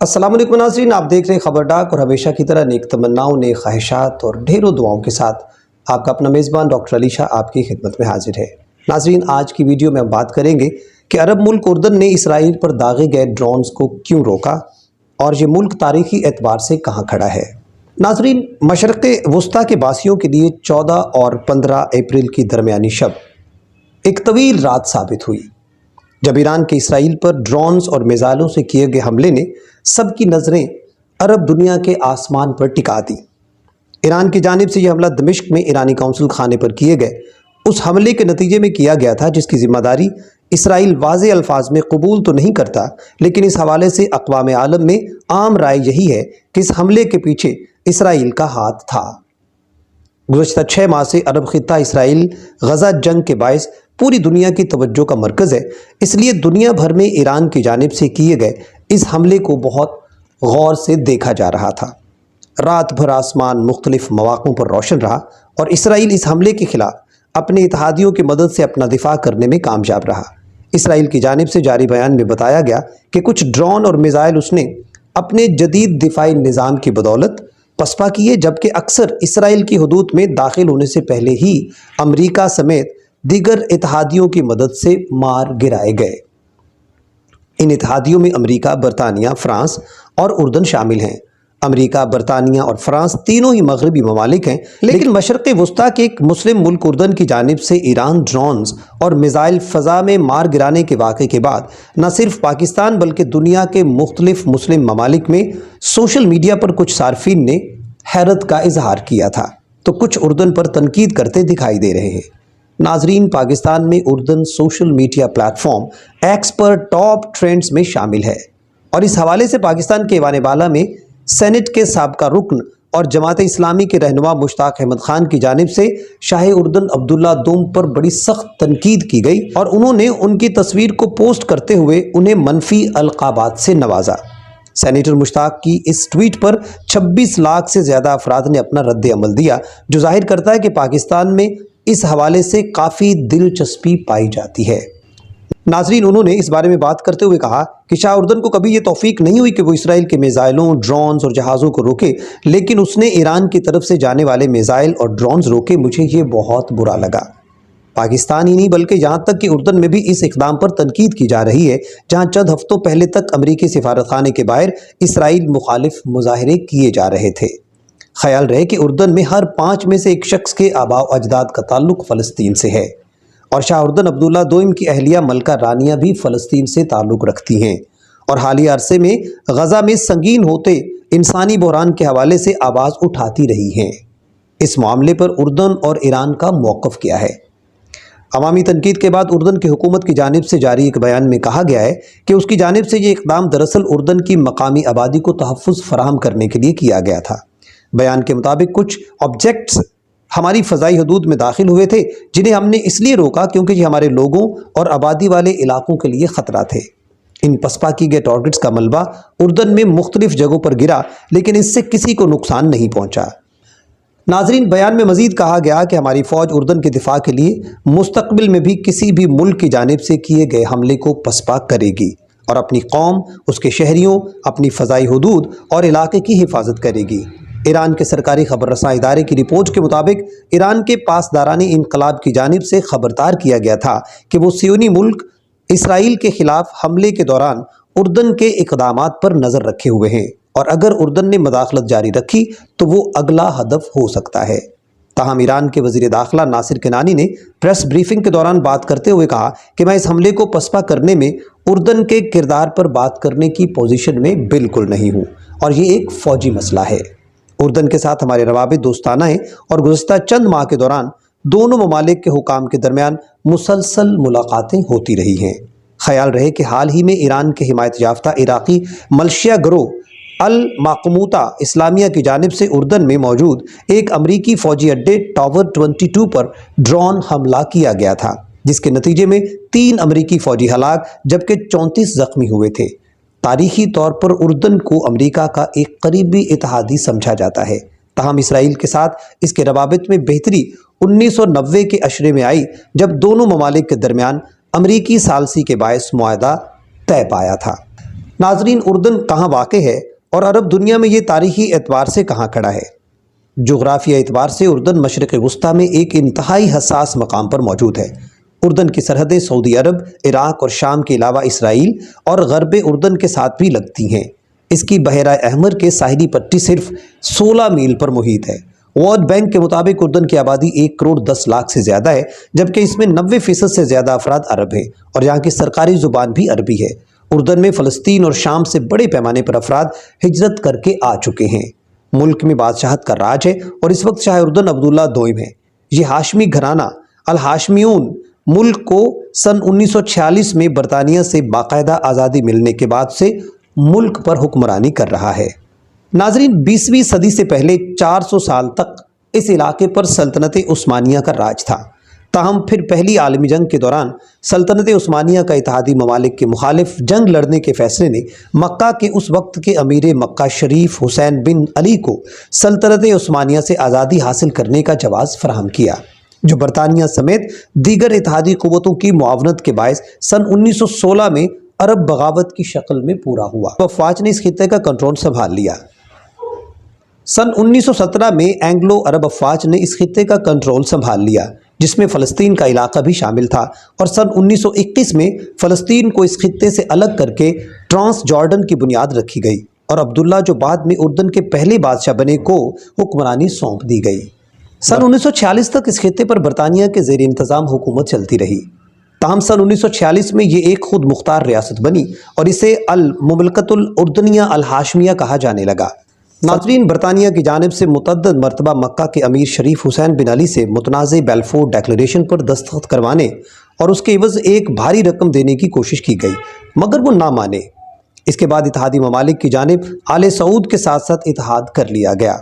अस्सलाम वालेकुम नाज़रीन, आप देख रहे हैं खबर डाक और हमेशा की तरह नेक तमन्नाओं, नेक ख्वाहिशात और ढेरों दुआओं के साथ आपका अपना मेज़बान डॉक्टर अली शाह आपकी खिदमत में हाजिर है। नाज़रीन, आज की वीडियो में हम बात करेंगे कि अरब मुल्क उर्दन ने इसराइल पर दागे गए ड्रोन्स को क्यों रोका और ये मुल्क तारीखी एतबार से कहाँ खड़ा है। नाज़रीन, मशरक़ वस्ता के बासियों के लिए 14 और 15 अप्रैल की दरमियानी शब एक तवील रात साबित हुई, जब ईरान के इसराइल पर ड्रोन्स और मिसाइलों से किए गए हमले ने सबकी नज़रें अरब दुनिया के आसमान पर टिका दी। ईरान की जानिब से यह हमला दमिश्क में ईरानी कौंसल खाने पर किए गए उस हमले के नतीजे में किया गया था, जिसकी ज़िम्मेदारी इसराइल वाज़े अल्फाज में कबूल तो नहीं करता, लेकिन इस हवाले से अक़वाम आलम में आम राय यही है कि इस हमले के पीछे इसराइल का हाथ था। गुज़श्ता 6 माह से अरब ख़ित्ता इसराइल गज़ा जंग के बायस पूरी दुनिया की तवज्जो का मरकज़ है, इसलिए दुनिया भर में ईरान की जानिब से किए गए इस हमले को बहुत गौर से देखा जा रहा था। रात भर आसमान मुख्तलिफ मौक़ों पर रोशन रहा और इसराइल इस हमले के ख़िलाफ़ अपने इत्तेहादियों की मदद से अपना दिफा करने में कामयाब रहा। इसराइल की जानिब से जारी बयान में बताया गया कि कुछ ड्रोन और मिसाइल उसने अपने जदीद दिफाई निज़ाम की बदौलत पसपा किए, जबकि अक्सर इसराइल की हदूद में दाखिल होने से पहले ही अमरीका समेत दीगर इत्तेहादियों की मदद से मार गिराए गए। इन इत्तेहादियों में अमरीका, बरतानिया, फ्रांस और उर्दन शामिल हैं। अमरीका, बरतानिया और फ्रांस तीनों ही मगरबी ममालिक हैं, लेकिन मशरक़ वस्ता के एक मुस्लिम मुल्क उर्दन की जानिब से ईरान ड्रोन्स और मिसाइल फ़ज़ा में मार गिराने के वाक़े के बाद न सिर्फ पाकिस्तान बल्कि दुनिया के मुख्तलिफ मुस्लिम ममालिक में सोशल मीडिया पर कुछ सार्फिन ने हैरत का इजहार किया था, तो कुछ उर्दन पर तनकीद करते दिखाई दे रहे हैं। नाजरीन, पाकिस्तान में उर्दन सोशल मीडिया प्लेटफॉर्म एक्स पर टॉप ट्रेंड्स में शामिल है और इस हवाले से पाकिस्तान के ऐवान बाला में सेनेट के साबका रुकन और जमात इस्लामी के रहनुमा मुश्ताक अहमद खान की जानिब से शाह उर्दन अब्दुल्ला दोम पर बड़ी सख्त तनकीद की गई और उन्होंने उनकी तस्वीर को पोस्ट करते हुए उन्हें मनफी अलकाबात से नवाजा। सेनेटर मुश्ताक की इस ट्वीट पर 26 लाख से ज़्यादा अफराद ने अपना रद्द अमल दिया, जो जाहिर करता है कि पाकिस्तान में इस हवाले से काफ़ी दिलचस्पी पाई जाती है। नाजरीन, उन्होंने इस बारे में बात करते हुए कहा कि शाह उर्दन को कभी ये तौफीक नहीं हुई कि वो इसराइल के मिसाइलों, ड्रोन्स और जहाज़ों को रोके, लेकिन उसने ईरान की तरफ से जाने वाले मिसाइल और ड्रोन्स रोके। मुझे ये बहुत बुरा लगा। पाकिस्तान ही नहीं बल्कि यहाँ तक कि उर्दन में भी इस इक़दाम पर तनकीद की जा रही है, जहाँ चंद हफ्तों पहले तक अमरीकी सिफारतखाने के बाहर इसराइल मुखालिफ मुजाहरे किए जा रहे थे। ख्याल रहे कि उर्दन में हर 5 में से एक शख्स के आबा अजदाद का ताल्लुक़ फ़लस्तीन से है और शाह उर्दन अब्दुल्ला दोम की अहलिया मलका रानिया भी फ़लस्तीन से ताल्लुक़ रखती हैं और हालिया अरसे में गज़ा में संगीन होते इंसानी बहरान के हवाले से आवाज़ उठाती रही हैं। इस मामले पर उर्दन और ईरान का मौक़िफ़ क्या है? अवामी तनकीद के बाद उर्दन की हुकूमत की जानिब से जारी एक बयान में कहा गया है कि उसकी जानिब से ये इक़दाम दरअसल उर्दन की मकामी आबादी को तहफ़्फ़ुज़ फराहम करने के लिए किया गया था। बयान के मुताबिक कुछ ऑब्जेक्ट्स हमारी फ़ज़ाई हदूद में दाखिल हुए थे, जिन्हें हमने इसलिए रोका क्योंकि ये हमारे लोगों और आबादी वाले इलाकों के लिए ख़तरा थे। इन पसपा की गए टारगेट्स का मलबा उर्दन में मुख्तलिफ जगहों पर गिरा, लेकिन इससे किसी को नुकसान नहीं पहुँचा। नाजरीन, बयान में मज़ीद कहा गया कि हमारी फ़ौज उर्दन के दिफा के लिए मुस्तक़बिल में भी किसी भी मुल्क की जानिब से किए गए हमले को पसपा करेगी और अपनी कौम, उसके शहरियों, अपनी फ़ज़ाई हदूद और इलाके की हिफाजत करेगी। ईरान के सरकारी खबर रसां इदारे की रिपोर्ट के मुताबिक ईरान के पासदारानी इनकलाब की जानिब से खबरदार किया गया था कि वो सियोनी मुल्क इसराइल के ख़िलाफ़ हमले के दौरान उर्दन के इक़दामात पर नज़र रखे हुए हैं और अगर उर्दन ने मदाखलत जारी रखी तो वो अगला हदफ हो सकता है। ताहम ईरान के वज़ीर दाखिला नासिर किनानी ने प्रेस ब्रीफिंग के दौरान बात करते हुए कहा कि मैं इस हमले को पसपा करने में उर्दन के किरदार पर बात करने की पोजीशन में बिल्कुल नहीं हूँ और ये एक फ़ौजी मसला है। उर्दन के साथ हमारे रवाबित दोस्ताना हैं और गुज़श्ता चंद माह के दौरान दोनों ममालिक के हुकाम के दरमियान मुसलसल मुलाकातें होती रही हैं। ख्याल रहे कि हाल ही में ईरान के हिमायत याफ्ता इराक़ी मलशिया गिरोह अल माकूमता इस्लामिया की जानिब से उर्दन में मौजूद एक अमरीकी फ़ौजी अड्डे टावर 22 पर ड्रोन हमला किया गया था, जिसके नतीजे में 3 अमरीकी फ़ौजी हलाक जबकि 34 ज़ख्मी हुए थे। तारीख़ी तौर पर उर्दन को अमरीका का एक करीबी इत्तेहादी समझा जाता है। ताहम इसराइल के साथ इसके रवाबित में बेहतरी 1990 के अशरे में आई, जब दोनों ममालिक के दरमियान अमरीकी सालसी के बायस मुआहदा तय पाया था। नाजरीन, उर्दन कहाँ वाक़ है और अरब दुनिया में ये तारीख़ी एतबार से कहाँ खड़ा है? जोग्राफिया एतबार से उर्दन मशरक़ वुस्ता में एक इंतहाई हसास मकाम पर मौजूद है। उर्दन की सरहदें सऊदी अरब, इराक़ और शाम के अलावा इसराइल और ग़र्ब उर्दन के साथ भी लगती हैं। इसकी बहरा अहमर के साहिली पट्टी सिर्फ 16 मील पर मुहित है। वर्ल्ड बैंक के मुताबिक उर्दन की आबादी 1 करोड़ 10 लाख से ज़्यादा है, जबकि इसमें 90% से ज़्यादा अफराद अरब हैं और यहाँ की सरकारी ज़ुबान भी अरबी है। उर्दन में फ़लस्तीन और शाम से बड़े पैमाने पर अफराद हिजरत करके आ चुके हैं। मुल्क में बादशाहत का राज है और इस वक्त शाह उर्दन अब्दुल्ला दोइम है। ये हाशमी घराना अल हाशमियून मुल्क को सन 1946 में बरतानिया से बाकायदा आज़ादी मिलने के बाद से मुल्क पर हुक्मरानी कर रहा है। नाजरीन, 20वीं सदी से पहले 400 साल तक इस इलाके पर सल्तनत उस्मानिया का राज था। ताहम फिर पहली आलमी जंग के दौरान सल्तनत उस्मानिया का इत्तेहादी ममालिक के मुखालिफ जंग लड़ने के फैसले ने मक्का के उस वक्त के अमीर मक्का शरीफ हुसैन बिन अली को सल्तनत उस्मानिया से आज़ादी हासिल करने का जवाज़ फराहम किया, जो बरतानिया समेत दीगर इत्तेहादी क़ुव्वतों की मुआवनत के बायस सन 1916 में अरब बगावत की शक्ल में पूरा हुआ। अफवाज ने इस खित्ते का कंट्रोल संभाल लिया। सन 1917 में एंग्लो अरब अफवाज ने इस खित्ते का कंट्रोल संभाल लिया, जिसमें फ़लस्तीन का इलाका भी शामिल था, और सन 1921 में फ़लस्तीन को इस खित्ते से अलग करके ट्रांस जॉर्डन की बुनियाद रखी गई और अब्दुल्ला, जो बाद में उर्दन के पहले बादशाह बने, को हुक्मरानी सौंप दी गई। सन 1946 तक इस खित्ते पर बरतानिया के ज़ेर इंतज़ाम हुकूमत चलती रही। ताहम सन 1946 में ये एक खुद मुख्तार रियासत बनी और इसे अल मुमलकतुल उर्दनिया अल हाशमिया कहा जाने लगा। नाज़रीन, बरतानिया की जानिब से मुतअद्दिद मरतबा मक्का के अमीर शरीफ हुसैन बिन अली से मुतनाज़े बेलफोर डिक्लेरेशन पर दस्तखत करवाने और उसके एवज़ एक भारी रकम देने की कोशिश की गई, मगर वो ना माने। इसके बाद इत्तेहादी ममालिक की जानिब आले सऊद के साथ साथ इत्तेहाद कर लिया गया।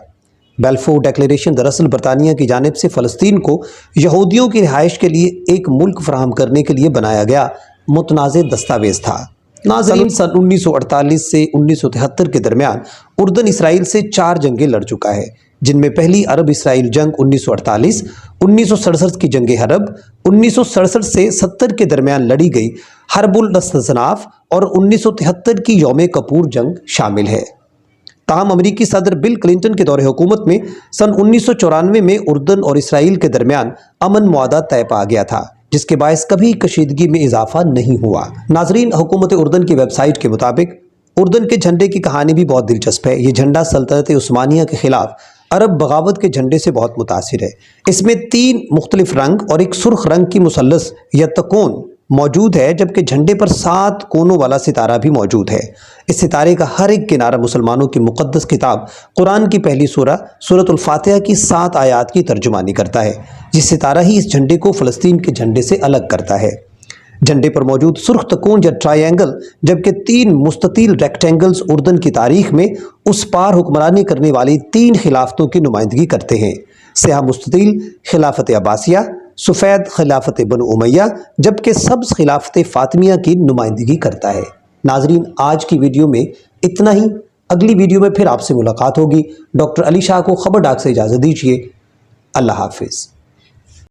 बेलफोर डिक्लेरेशन दरअसल बरतानिया की जानिब से फ़लस्तीन को यहूदियों की रिहाइश के लिए एक मुल्क फराहम करने के लिए बनाया गया मुतनाज़े दस्तावेज़ था। नाज़रीन, सन 1948 से 1973 के दरमियान उर्दन इसराइल से 4 जंगें लड़ चुका है, जिनमें पहली अरब इसराइल जंग 1948, 1967 की जंग हरब, 1967 से 70 के दरमियान लड़ी गई हरबुल नस्तजनाफ और 1973 की यौम कपूर जंग शामिल है। ताहम अमरीकी सदर बिल क्लिंटन के दौरे हुकूमत में सन 1994 में उर्दन और इसराइल के दरमियान अमन मुआहदा तय पा गया था, जिसके बायस कभी कशीदगी में इजाफा नहीं हुआ। नाजरीन, हुकूमत उर्दन की वेबसाइट के मुताबिक उर्दन के झंडे की कहानी भी बहुत दिलचस्प है। ये झंडा सल्तनत उस्मानिया के खिलाफ अरब बगावत के झंडे से बहुत मुतासिर है। इसमें 3 मुख्तलिफ रंग और एक सुर्ख रंग की मुसल्लस या तकोन मौजूद है, जबकि झंडे पर 7 कोनों वाला सितारा भी मौजूद है। इस सितारे का हर एक किनारा मुसलमानों की मुक़द्दस किताब कुरान की पहली सूरतुल फातिहा की 7 आयात की तर्जुमानी करता है। ये सितारा ही इस झंडे को फ़लस्तीन के झंडे से अलग करता है। झंडे पर मौजूद सुर्ख तकोन या ट्रायंगल, जबकि 3 मुस्ततील रेक्टेंगल्स उर्दन की तारीख में उस पार हुक्मरानी करने वाली 3 खिलाफतों की नुमाइंदगी करते हैं। स्याह मुस्ततील खिलाफत अब्बासिया, सफ़ेद खिलाफत बनु उमैया, जबकि सब्ज़ खिलाफत फ़ातिमिया की नुमाइंदगी करता है। नाजरीन, आज की वीडियो में इतना ही। अगली वीडियो में फिर आपसे मुलाकात होगी। डॉक्टर अली शाह को खबर डाक से इजाज़त दीजिए। अल्लाह हाफिज़।